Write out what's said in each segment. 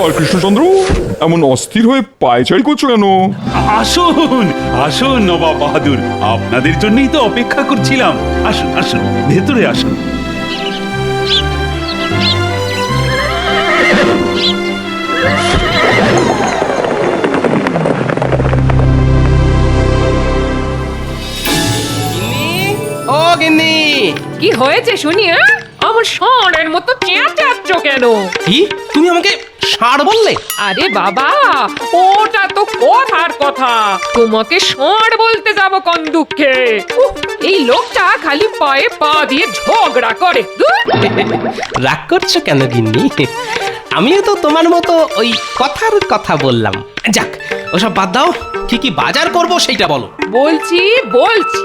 ব্যাপার কৃষ্ণচন্দ্র, এমন অস্থির হয়ে পায়চারি করছো কেন? আসুন আসুন নবাব বাহাদুর, আপনাদের জন্যই তো অপেক্ষা করছিলাম। আসুন আসুন, ভেতরে আসুন। ও গিন্নি, কি হয়েছে শুনি? আমার ষাঁড়ের মতো চেঁচাচ্ছ কেন? কি তুমি আমাকে ষাঁড় বললে? আরে বাবা, ওটা তো কথার কথা। তোমাকে ষাঁড় বলতে যাব কোন দুঃখে? এই লোকটা খালি পায়ে পা দিয়ে ঝগড়া করে। ধুর! রাগ করছো কেন গিন্নি? আমিও তো তোমার মতো ওই কথার কথা বললাম। যাক, ওসব বাদ দাও, কি কি বাজার করব সেইটা বলো। বলছি বলছি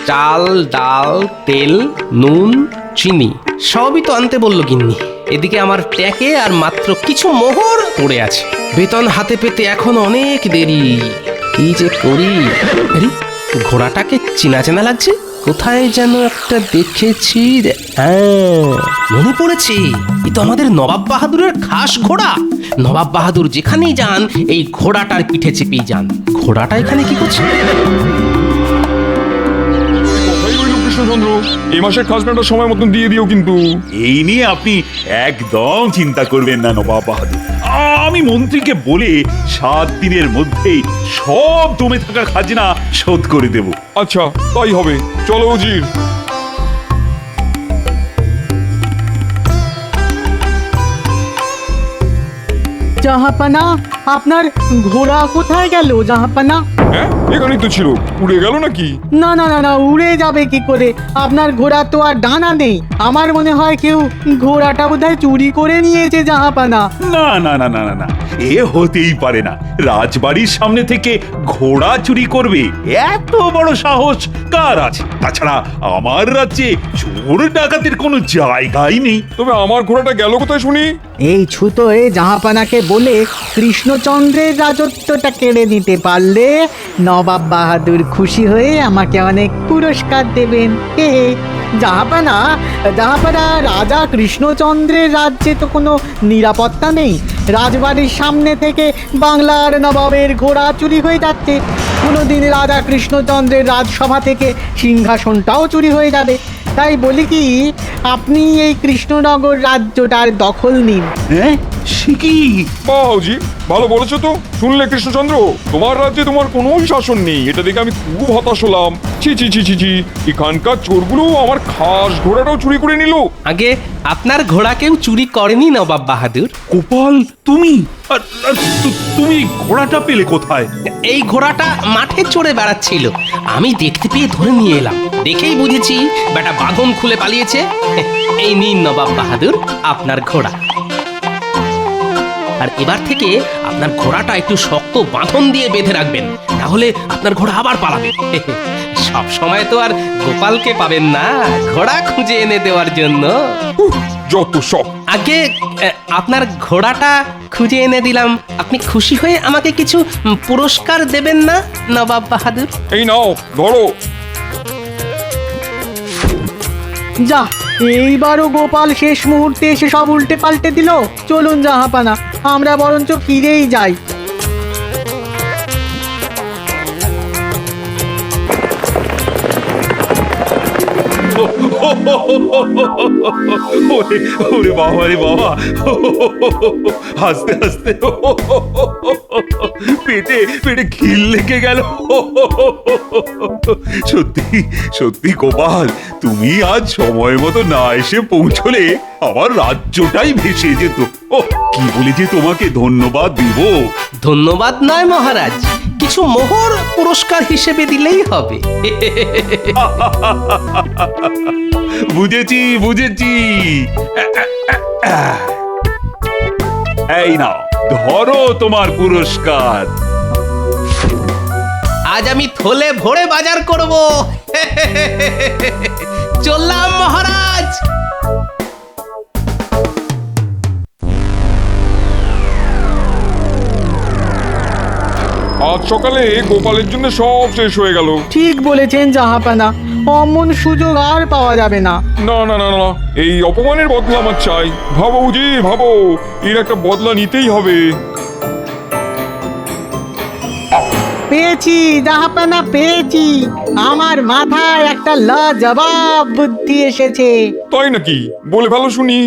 চাল, ডাল, তেল, নুন, চিনি সবই তো আনতে বললো গিন্নি। এদিকে আমার ট্যাকে আর মাত্র কিছু মোহর পড়ে আছে। বেতন হাতে পেতে এখন অনেক দেরি। কি যে করি? আরে, ঘোড়াটাকে চেনা চেনা লাগছে। কোথায় যেন একটা দেখেছি। হ্যাঁ, মনে পড়েছে, এ তো আমাদের নবাব বাহাদুরের খাস ঘোড়া। নবাব বাহাদুর যেখানেই যান এই ঘোড়াটার পিঠে চেপেই যান। ঘোড়াটা এখানে কি করছে? কথাই রইল কৃষ্ণচন্দ্র, এই মাসের খাজনাটা সময় মতন দিয়ে দিও কিন্তু। এই নিয়ে আপনি একদম চিন্তা করবেন না নবাব বাহাদুর। আমি মন্ত্রীকে বলে 7 দিনের মধ্যেই সব জমে থাকা খাজনা শোধ করে দেব। আচ্ছা, তাই হবে। চলো উজির। জাহাপানা, আপনার ঘোড়া কোথায় গেল জাহাপানা? হ্যাঁ, এখানেই তো ছিল। উড়ে গেল নাকি? না না না না, উড়ে যাবে কি করে? আপনার ঘোড়া তো আর ডানা নেই। আমার মনে হয় কেউ ঘোড়াটা বোধহয় চুরি করে নিয়েছে জাহাপানা। না না না না না না, এ হতেই পারে না। রাজবাড়ির সামনে থেকে ঘোড়া চুরি করবে এত বড় সাহস কার আছে? তাছাড়া আমার রাজ্যে চোর ডাকাতের কোনো জায়গাই নেই। তবে আমার ঘোড়াটা গেল কোথায় শুনি? এই ছুতোয় জাহাপানাকে বলে কৃষ্ণচন্দ্রের রাজত্বটা কেড়ে নিতে পারলে নবাব বাহাদুর খুশি হয়ে আমাকে অনেক পুরস্কার দেবেন। হে হে। জাহাপানা, জাহাপানা, রাজা কৃষ্ণচন্দ্রের রাজ্যে তো কোনো নিরাপত্তা নেই। রাজবাড়ির সামনে থেকে বাংলার নবাবের ঘোড়া চুরি হয়ে যাচ্ছে। কোনোদিন রাজা কৃষ্ণচন্দ্রের রাজসভা থেকে সিংহাসনটাও চুরি হয়ে যাবে। তাই বলি কি, আপনি এই কৃষ্ণনগর রাজ্যটার দখল নিন। হ্যাঁ, সে কি? বাউজি, ভালো বলেছো তো। শুনলে কৃষ্ণচন্দ্র, তোমার রাজ্যে তোমার কোনো শাসন নেই, এটা দেখে আমি খুব হতাশ হলাম। ছি ছি ছি ছি ছি, এখানকার চোরগুলো আমার খাস ঘোড়াটাও চুরি করে নিল। আগে আপনার ঘোড়া কেউ চুরি করেনি নবাব বাহাদুর। গোপাল, তুমি আর তুমি ঘোড়াটা পেলে কোথায়? এই ঘোড়াটা মাঠে চড়ে বেড়াচ্ছিল, আমি দেখতে পেয়ে ধরে নিয়ে এলাম। দেখেই বুঝেছি বেটা বাঁধন খুলে পালিয়েছে। এই নিন নবাব বাহাদুর আপনার ঘোড়া। আর এবার থেকে আপনার ঘোড়াটা একটু শক্ত বাঁধন দিয়ে বেঁধে রাখবেন, তাহলে আপনার ঘোড়া আবার পালাবে। সব সময় তো আর গোপালকে পাবেন না ঘোড়া খুঁজে এনে দেওয়ার জন্য। যত সব। আগে আপনার ঘোড়াটা খুঁজে এনে দিলাম, আপনি খুশি হয়ে আমাকে কিছু পুরস্কার দেবেন না নবাব বাহাদুর? এই নাও, ধরো। যা, এইবারও গোপাল শেষ মুহূর্তে এসে সব উল্টে পাল্টে দিল। চলুন জাহাপানা, আমরা বরঞ্চ ফিরেই যাই। ওরে ওরে বাবা রে বাবা, হাসতে হাসতে পেটে পেটে খিল লেগে গেল। সত্যি সত্যি গোপাল, তুমি আজ সময় মতো না এসে পৌঁছলে আমার রাজ্যটাই ভেসে যেত। ও, কি বলে যে তোমাকে ধন্যবাদ দিব। ধন্যবাদ নয় মহারাজ, কিছু মোহর পুরস্কার হিসেবে দিলেই হবে। বুঝেছি বুঝেছি। এই নাও, ধরো তোমার পুরস্কার। আজ আমি থলে ভরে বাজার করব। চললাম মহারাজ। আজ সকালে গোপালের জন্য সব শেষ হয়ে গেল। ঠিক বলেছেন জাহাপানা, অমন সুযোগ আর পাওয়া যাবে না। না না না না, এই অপমানের বদলা আমার চাই। ভাবো বুঝি, ভাবো, এর একটা বদলা নিতেই হবে। পেয়েছি জাহাপানা, পেয়েছি। আমার মাথায় একটা লাজবাব বুদ্ধি এসেছে। তাই নাকি? বলে ভালো শুনি।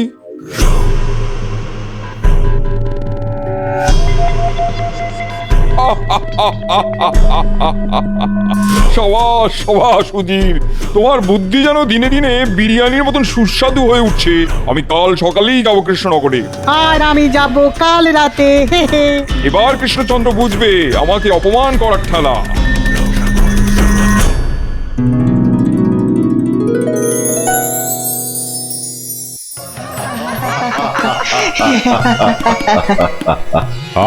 সবাস সবাস উজির, তোমার বুদ্ধি যেন দিনে দিনে বিরিয়ানির মতন সুস্বাদু হয়ে উঠছে। আমি কাল সকালেই যাবো কৃষ্ণনগরে। আর আমি যাব কাল রাতে। হে হে। এবার কৃষ্ণচন্দ্র বুঝবে আমাকে অপমান করার ঠেলা।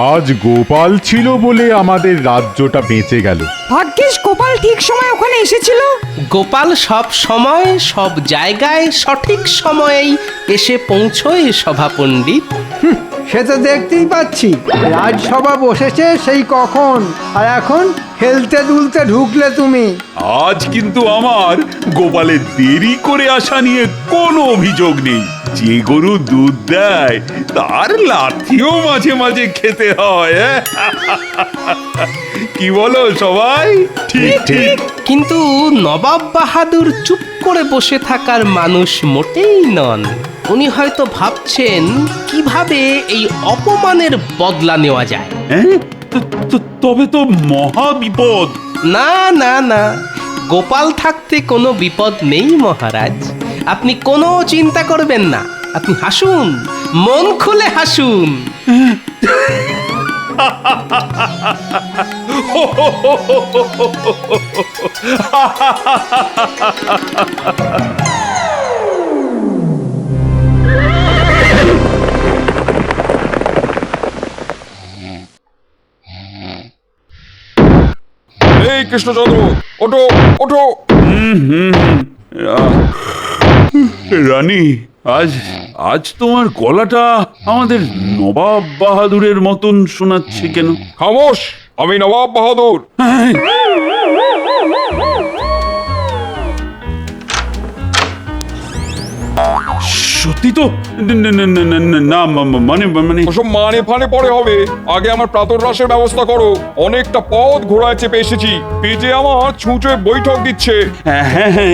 আজ গোপাল ছিল বলে আমাদের রাজ্যটা বেঁচে গেল। ভাগ্যিস গোপাল ঠিক সময় ওখানে এসেছিল। গোপাল সব সময় সব জায়গায় সঠিক সময়েই এসে পৌঁছয় সভা পণ্ডিত। সে তো দেখতেই পাচ্ছি, রাজসভা বসেছে সেই কখন, আর এখন হেলতে দুলতে ঢুকলে তুমি। আজ কিন্তু আমার গোপালের দেরি করে আসা নিয়ে কোনো অভিযোগ নেই। যে গরু দুধ দেয় তার লাঠিও মাঝে মাঝে খেতে হয়। কি বলো সবাই? ঠিক ঠিক। কিন্তু নবাব বাহাদুর চুপ করে বসে থাকার মানুষ মোটেই নন। উনি হয়তো ভাবছেন কিভাবে এই অপমানের বদলা নেওয়া যায়। হ্যাঁ? তবে তো মহা বিপদ। না না না, গোপাল থাকতে কোনো বিপদ নেই মহারাজ। আপনি কোনো চিন্তা করবেন না, আপনি হাসুন, মন খুলে হাসুন। এই কৃষ্ণচন্দ্র, ওঠো ওঠো। রানী, আজ আজ তোমার গলাটা আমাদের নবাব বাহাদুরের মতন শোনাচ্ছে কেন? খামোশ, আমি নবাব বাহাদুর। হ্যাঁ, সত্যি তো? না মানে মানে ওসব মানে ফানে পরে হবে, আগে আমার প্রাতরাশের ব্যবস্থা করো। অনেকটা পথ ঘোড়ায় চেপে এসেছি, পেটে আমার ছুঁচে বৈঠক দিচ্ছে। হ্যাঁ হ্যাঁ হ্যাঁ,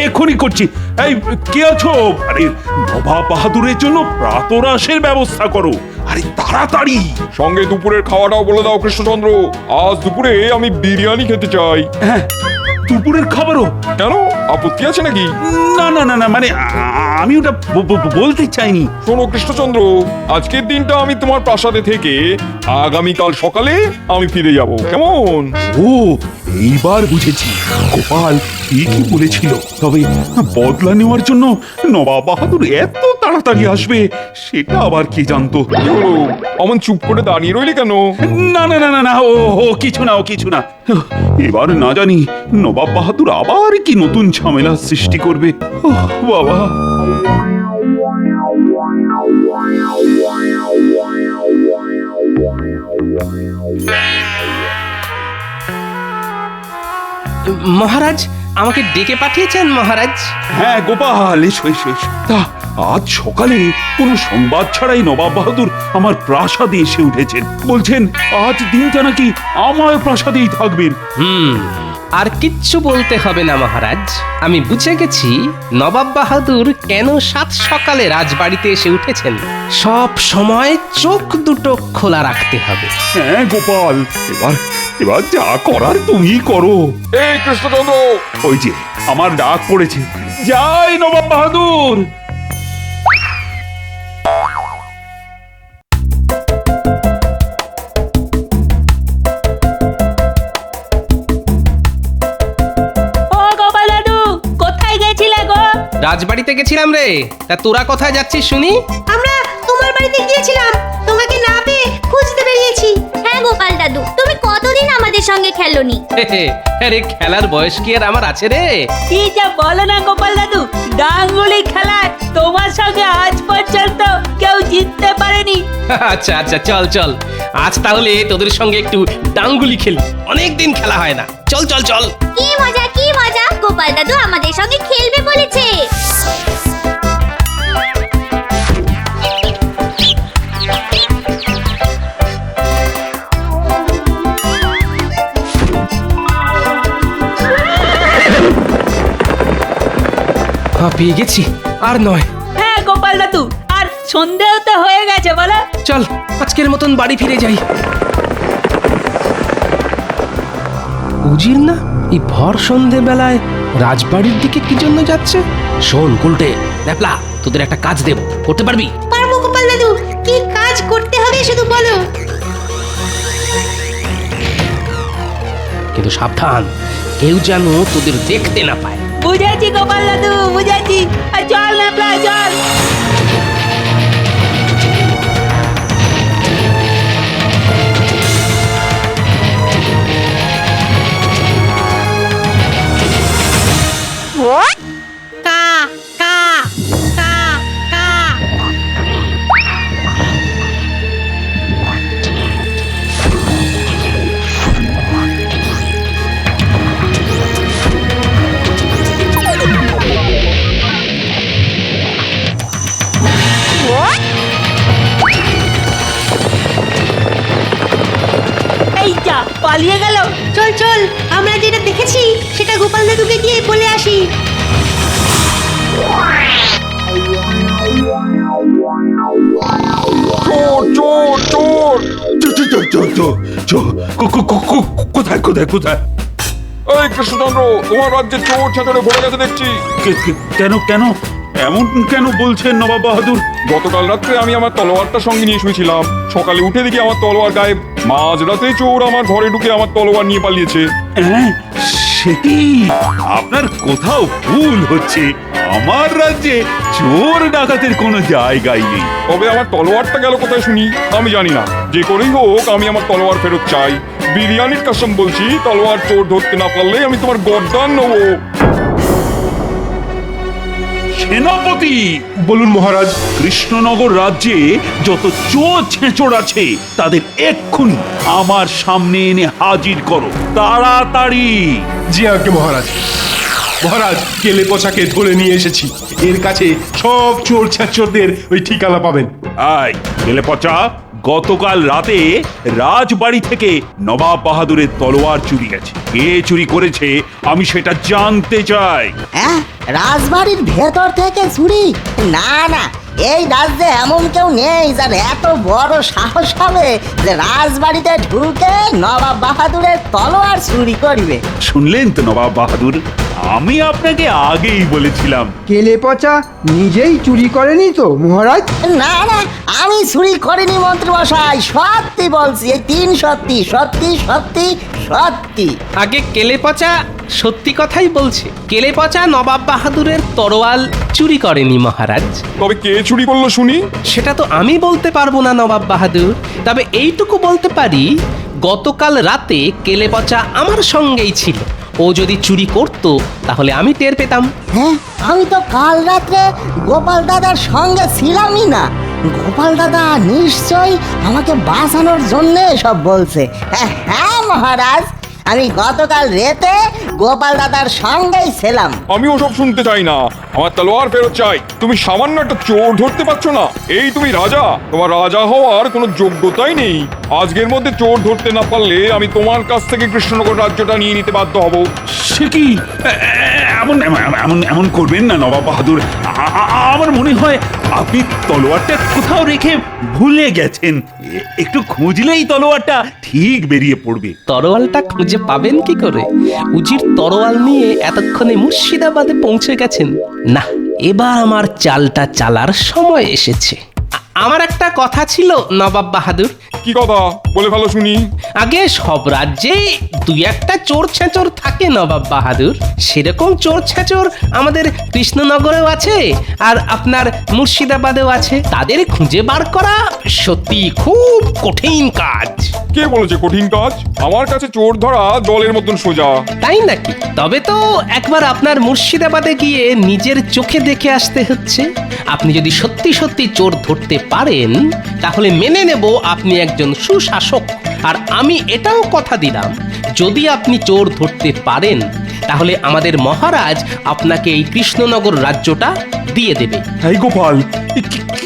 এখনই করছি। এই, কে আছো? আরে, নবাব বাহাদুরের জন্য প্রাতরাশের ব্যবস্থা করো। আরে তাড়াতাড়ি। সঙ্গে দুপুরের খাওয়াটাও বলে দাও কৃষ্ণচন্দ্র। আজ দুপুরে আমি বিরিয়ানি খেতে চাই। হ্যাঁ, দুপুরের খাবারও? কেন, আপত্তি আছে নাকি? না না না না, মানে আমি ওটা বলতে চাইনি। শোনো কৃষ্ণচন্দ্র, আজকের দিনটা আমি তোমার প্রাসাদে থেকে আগামীকাল সকালে আমি ফিরে যাব, কেমন? ও, এইবার বুঝেছি। গোপাল ঠিকই বলেছিল। তবে বদলা নেওয়ার জন্য নবাব বাহাদুর এত তাড়াতাড়ি আসবে সেটা আবার কে জানতো? কি হলো, অমন চুপ করে দাঁড়িয়ে রইলি কেন? না না না না না, ও কিছু না, ও কিছু না। এবার না জানি নবাব বাহাদুর আবার কি নতুন ঝামেলা সৃষ্টি করবে। ওহ, বাবা। মহারাজ, আমাকে ডেকে পাঠিয়েছেন মহারাজ? হ্যাঁ গোপাল, এসো এসো এসো। তা আজ সকালে কোনো সংবাদ ছাড়াই নবাব বাহাদুর আমার প্রাসাদে এসে উঠেছেন। বলছেন আজ দিনটা নাকি আমার প্রাসাদেই থাকবেন। আর কিচ্ছু বলতে হবে না মহারাজ, আমি বুঝে গেছি নবাব বাহাদুর কেন সাত সকালে রাজবাড়িতে এসে উঠেছেন। সব সময় চোখ দুটো খোলা রাখতে হবে। হ্যাঁ গোপাল, এবার এবার যা করার তুমি করো। এই কৃষ্ণচন্দ্র, ওই যে আমার ডাক পড়েছে, যাই নবাব বাহাদুর। রাজবাড়িতে গেছিলাম রে। তা তোরা কোথায় যাচ্ছিস শুনি? আমরা তোমার বাড়িতে গিয়েছিলাম, তোমাকে না পেয়ে খুঁজতে বেরিয়েছি। হ্যাঁ গোপাল দাদু, তুমি কতদিন আমাদের সঙ্গে খেলোনি? আরে খেলার বয়স কি আর আমার আছে রে? কি যা বলো না গোপাল দাদু, ডাঙ্গুলি খেলায় তোমার সঙ্গে আজ পর্যন্ত কেউ জিততে পারেনি। আচ্ছা আচ্ছা, চল চল, আজ তাহলে তোদের সঙ্গে একটু ডাঙ্গুলি খেলি। অনেকদিন খেলা হয় না, চল চল চল। কি মজা কি মজা! গোপাল দাদু আমাদের সঙ্গে খেলবে বলেছে। পেয়ে গেছি, আর নয়। হ্যাঁ গোপাল দাদু, আর সন্দেহ তো হয়ে গেছে বলো। চল আজকের মতন বাড়ি ফিরে যাই। উজির না এই ভর সন্ধে বেলায় রাজবাড়ির দিকে কি জন্য যাচ্ছে? শোন গুলটে, ন্যাপলা, তোদের একটা কাজ দেব, করতে পারবি? পারবো গোপাল দাদু, কি কাজ করতে হবে শুধু বলো। কিন্তু সাবধান, কেউ যেন তোদের দেখতে না পায়। বুঝেছি গোপাল দাদু, বুঝেছি। আর চল ন্যাপলা, চল। কা কা কা কা। এই যা, পালিয়ে গেল। চল চল, আমরা যেটা দেখেছি সেটা গোপাল দাদুকে গিয়ে বলে আসি। চোর চোর চোর! কোথায় কোথায় কোথায়? এই কৃষ্ণচন্দ্র, তোমার রাজ্যে চোর ছাচরে ভরে গেছে দেখছি। কেন কেন এমন কেন বলছেন নবাব বাহাদুর? গতকাল রাত্রে আমি আমার তলোয়ারটা সঙ্গে নিয়ে শুয়েছিলাম, সকালে উঠে দেখি আমার তলোয়ার গায়েব। মাঝরাতে চোর আমার ঘরে ঢুকে আমার তলোয়ার নিয়ে পালিয়েছে। হ্যাঁ, সে কি? আপনার কোথাও ভুল হচ্ছে। আমার রাজ্যে চোর ডাকাতের কোনো জায়গাই নেই। তবে আমার তলোয়ারটা গেল কোথায় শুনি? আমি জানি না। যে করেই হোক আমি আমার তলোয়ার ফেরত চাই। বিরিয়ানির কসম বলছি, তলোয়ার চোর ধরতে না পারলে আমি তোমার গর্দান নেবো। সেনাপতি! বলুন মহারাজ। কৃষ্ণনগর রাজ্যে যত চোর ছেঁচড় আছে তাদের এক্ষুনি আমার সামনে এনে হাজির করো, তাড়াতাড়ি। জি আজ্ঞে মহারাজ। মহারাজ, কেলে পচাকে ধরে নিয়ে এসেছি। এর কাছে সব চোর ছাচরদের ওই ঠিকানা পাবেন। আয় গেলে পচা, গতকাল রাতে রাজবাড়ি থেকে নবাব বাহাদুরের তলোয়ার চুরি গেছে। কে চুরি করেছে আমি সেটা জানতে চাই। হ্যাঁ, রাজবাড়ির ভেতর থেকে চুরি? না না, এই রাজ্যে এমন কেউ নেই যার এত বড় সাহস হবে যে রাজবাড়িতে ঢুকে নবাব বাহাদুরের তলোয়ার চুরি করবে। শুনলেন তো নবাব বাহাদুর, আমি আপনাকে আগেই বলেছিলাম। কেলে পচা নিজেই চুরি করেনি তো মহারাজ? না না, আমি চুরি করিনি মন্ত্রী মশাই, সত্যি বলছি। এই 3 সত্যি সত্যি সত্যি সত্যি। আগে কেলে পচা সত্যি কথাই বলছে। কেলে পচা নবাব বাহাদুরের তরোয়াল চুরি করেনি মহারাজ। তবে কে চুরি করলো শুনি? সেটা তো আমি বলতে পারবো না নবাব বাহাদুর, তবে এইটুকু বলতে পারি, গতকাল রাতে কেলে পচা আমার সঙ্গেই ছিল। ও যদি চুরি করতো তাহলে আমি টের পেতাম। হ্যাঁ, আমি তো কাল রাত্রে গোপাল দাদার সঙ্গে ছিলামই না। গোপাল দাদা নিশ্চয়ই আমাকে বাঁচানোর জন্য সব বলছে। হ্যাঁ মহারাজ, আমি গতকাল রাতে গোপাল দাদার সঙ্গেই ছিলাম। আমি ওসব শুনতে চাই না, আমার তলোয়ার ফেরত চাই। তুমি সামান্য একটা চোর ধরতে পারছো না? এই তুমি রাজা, তোমার রাজা হওয়ার কোনো যোগ্যতাই নেই। আজকের মধ্যে চোর ধরতে না পারলে আমি তোমার কাছ থেকে কৃষ্ণনগর রাজ্যটা নিয়ে নিতে বাধ্য হব। সে কি? এমন এমন এমন করবেন না নবাব বাহাদুর। আমার মনে হয় আপনি তলোয়ারটা কোথাও রেখে ভুলে গেছেন। একটু খুঁজলেই তলোয়ারটা ঠিক বেরিয়ে পড়বে। তরোয়ালটা খুঁজে পাবেন কি করে? উজির তরোয়াল নিয়ে এতক্ষণে মুর্শিদাবাদে পৌঁছে গেছেন। না, এবার আমার চালটা চালার সময় এসেছে। আমার একটা কথা ছিল নবাব বাহাদুর। কি কথা? বলে ভালো শুনি। আগে সব রাজ্যে 2-1টা চোর ছেঁচড় থাকে নবাব বাহাদুর। সেরকম চোর ছেঁচড় আমাদের কৃষ্ণনগরেও আছে, আর আপনার মুর্শিদাবাদেও আছে। তাদের খুঁজে বার করা সত্যি খুব কঠিন কাজ। কে বলেছে কঠিন কাজ? আমার কাছে চোর ধরা জলের মতন সোজা। তাই নাকি? তবে তো একবার আপনার মুর্শিদাবাদে গিয়ে নিজের চোখে দেখে আসতে হচ্ছে। আপনি যদি সত্যি সত্যি চোর ধরতে পারেন তাহলে মেনে নেব আপনি একজন সুশাসক। আর আমি এটাও কথা দিলাম, যদি আপনি চোর ধরতে পারেন তাহলে আমাদের মহারাজ আপনাকে এই কৃষ্ণনগর রাজ্যটা দিয়ে দেবে। এই গোপাল, কি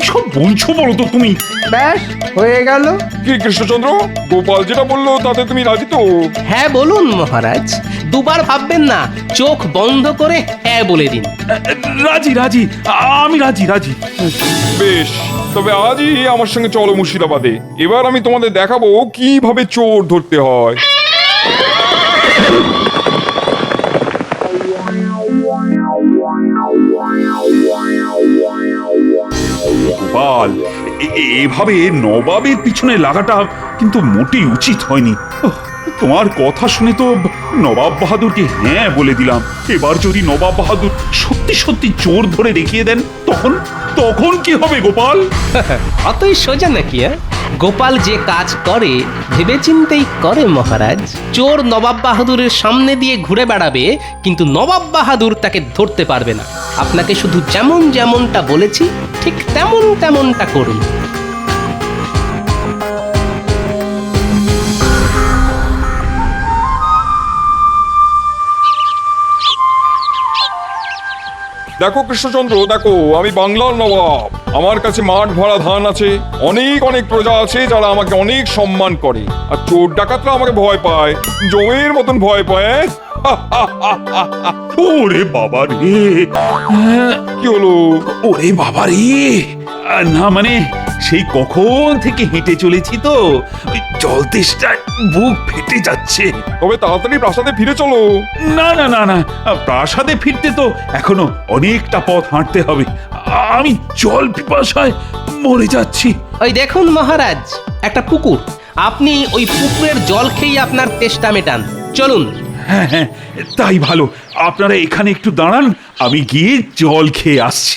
সব বলছো বলো তো তুমি? ব্যাস হয়ে গেল। কি কৃষ্ণচন্দ্র, গোপাল যেটা বললো তাতে তুমি রাজি তো? হ্যাঁ বলুন মহারাজ, দুবার ভাববেন না, চোখ বন্ধ করে হ্যাঁ বলে দিন। রাজি রাজি, আমি রাজি রাজি। বেশ, তবে আজই আমার সঙ্গে চলো মুর্শিদাবাদে। এবার আমি তোমাদের দেখাবো কিভাবে চোর ধরতে হয়। গোপাল, এভাবে নবাবের পিছনে লাগাটা কিন্তু মোটেই উচিত হয়নি। তোমার কথা শুনে তো নবাব বাহাদুরকে হ্যাঁ বলে দিলাম। এবার যদি নবাব বাহাদুর সত্যি সত্যি চোর ধরে দেখিয়ে দেন, তখন তখন কি হবে গোপাল? অতই সোজা নাকি? গোপাল যে কাজ করে ভেবেচিন্তেই করে মহারাজ। চোর নবাব বাহাদুরের সামনে দিয়ে ঘুরে বেড়াবে, কিন্তু নবাব বাহাদুর তাকে ধরতে পারবে না। আপনাকে শুধু যেমন যেমনটা বলেছি ঠিক তেমন তেমনটা করুন। দেখো কৃষ্ণচন্দ্র, দেখো আমি বাংলার নবাব। আমার কাছে মাঠ ভরা ধান আছে, অনেক অনেক প্রজা আছে যারা আমাকে অনেক সম্মান করে। আর চোর ডাকাতরা আমাকে ভয় পায়, জমের মতন ভয় পায়। ওরে বাবা রে! কি হলো? ওরে বাবা রে! না মানে সেই কখন থেকে হেঁটে চলেছি তো, ওই জল তেষ্টায় বুক ফেটে যাচ্ছে। তবে তাড়াতাড়ি প্রাসাদে ফিরে চলো। না না না না, প্রাসাদে ফিরতে তো এখনো অনেকটা পথ হাঁটতে হবে। আমি জল পিপাসায় মরে যাচ্ছি। ওই দেখুন মহারাজ, একটা পুকুর। আপনি ওই পুকুরের জল খেয়ে আপনার তেষ্টা মেটান। চলুন। হ্যাঁ হ্যাঁ, তাই ভালো। আপনারা এখানে একটু দাঁড়ান, আমি গিয়ে জল খেয়ে আসছি।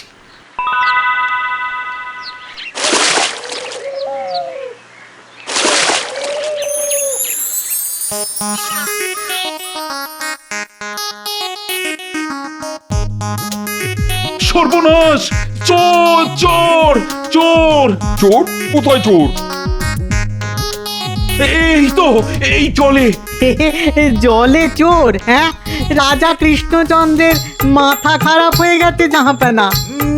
সর্বনাশ! চোর চোর চোর! চোর? কোথায় চোর? এই তো, এই জলে। জলে চোর? হ্যাঁ, রাজা কৃষ্ণচন্দ্রের মাথা খারাপ হয়ে গেছে জাহাপানা।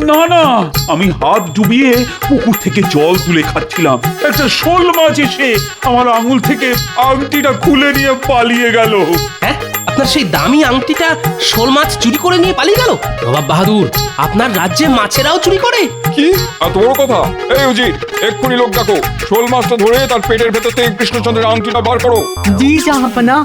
না না, আমি হাত ডুবিয়ে পুকুর থেকে জল তুলে খাচ্ছিলাম, একটা শোল মাছ এসে আমার আঙুল থেকে আংটিটা খুলে নিয়ে পালিয়ে গেল। হ্যাঁ, আপনার সেই দামি আংটিটা শোল মাছ চুরি করে নিয়ে পালিয়ে গেল? নবাব বাহাদুর, আপনার রাজ্যে মাছেরাও চুরি করে? কি এত বড় কথা? এই উজির, এক্ষুনি লোক ডাকো, শোল মাছটা ধরে তার পেটের ভেতর থেকে কৃষ্ণচন্দ্রের আংটিটা বার করো। জি জাহাপানা।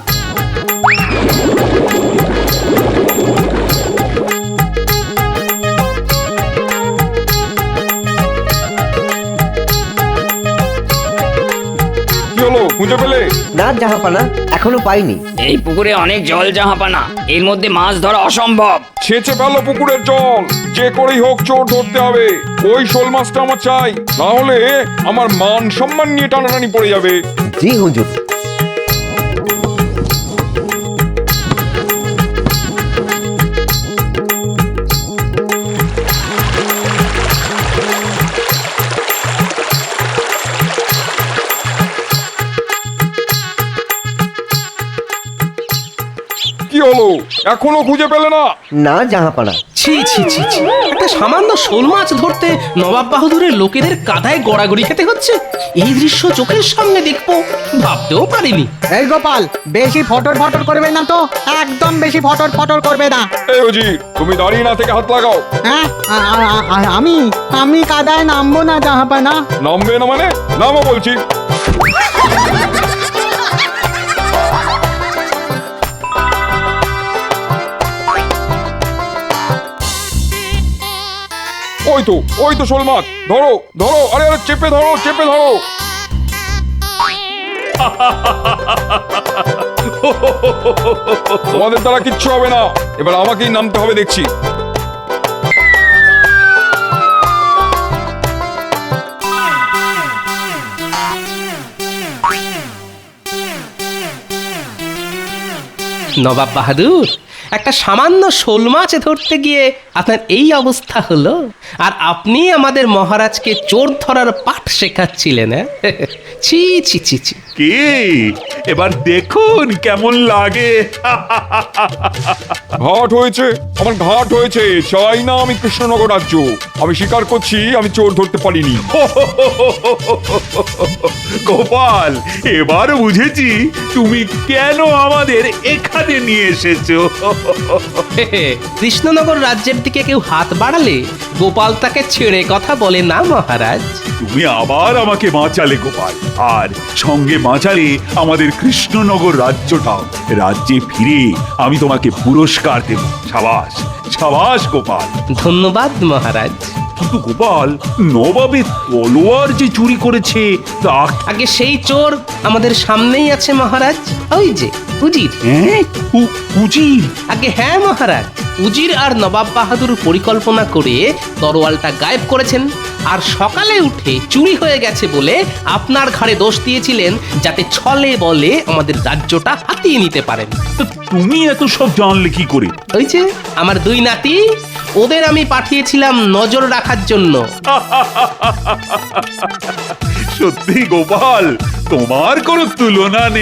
কি হলো, খুঁজে পেলে? না জাহাপানা, এখনো পাইনি। এই পুকুরে অনেক জল জাহাপানা, এর মধ্যে মাছ ধরা অসম্ভব। ছেঁচে ফেলো পুকুরের জল, যে করেই হোক চোর ধরতে হবে। ওই শোল মাছটা আমার চাই, না হলে আমার মান সম্মান নিয়ে টানাটানি পড়ে যাবে। জি হুজুর। কি হলো, এখনো খুঁজে পেলে না? না জাহাপানা। ছি ছি ছি ছি, একটা সামান্য শোল মাছ ধরতে নবাব বাহাদুরের লোকেদের কাঁধায় গড়াগড়ি খেতে হচ্ছে। এই দৃশ্য চোখের সামনে দেখবো ভাবতেও পারিনি। এই গোপাল, বেশি ফটর ফটর করবে না তো, একদম বেশি ফটর ফটর করবে না। এই উজির, তুমি দাঁড়িয়ে না থেকে হাত লাগাও। হ্যাঁ, আমি কাদায় নামবো না জাহাপানা। নামবে না মানে? নামো বলছি। ওই তো শোল মাছ, ধরো ধরো, আরে আরে চেপে ধরো, চেপে ধরো। তোমাদের দ্বারা কিচ্ছু হবে না, এবার আমাকেই নামতে হবে দেখছি। নবাব বাহাদুর, একটা সামান্য শোল মাছ ধরতে গিয়ে আপনার এই অবস্থা হলো, আর আপনি আমাদের মহারাজকে চোর ধরার পাঠ শেখাচ্ছিলেন। ছি ছি ছি ছি। কি এবার দেখুন কেমন লাগে। ঘাট হয়েছে, আমার ঘাট হয়েছে। চাই না আমি কৃষ্ণনগর রাজ্য। আমি স্বীকার করছি আমি চোর ধরতে পারিনি। গোপাল, এবার বুঝেছি তুমি কেন আমাদের এখানে নিয়ে এসেছো। কৃষ্ণনগর রাজ্যের দিকে কেউ হাত বাড়ালে গোপাল তাকে ছেড়ে কথা বলে না মহারাজ। তুমি আবার আমাকে বাঁচালে গোপাল, আর সঙ্গে বাঁচালে আমাদের কৃষ্ণনগর রাজ্যটাও। রাজ্যে ফিরে আমি তোমাকে পুরস্কার দেব। সাবাস সাবাস গোপাল। ধন্যবাদ মহারাজ। কিন্তু গোপাল, নবাবের তলোয়ার যে চুরি করেছে তা আগে সেই চোর আমাদের সামনেই আছে মহারাজ, ওই যে উজির। হ্যাঁ, উজির। আগে হ্যাঁ মহারাজ, উজির আর নবাব বাহাদুর পরিকল্পনা করে তরোয়ালটা গায়েব করেছেন, আর সকালে উঠে চুরি হয়ে গেছে বলে আপনার ঘাড়ে দোষ দিয়েছিলেন, যাতে ছলে বলে আমাদের রাজ্যটা হাতিয়ে নিতে পারেন। তো তুমি এত সব জানলে কি করে? ওই যে আমার দুই নাতি, ওদের আমি পাঠিয়েছিলাম নজর রাখার জন্য। সত্যি গোপাল, তোমার কোনো তুলনা নেই।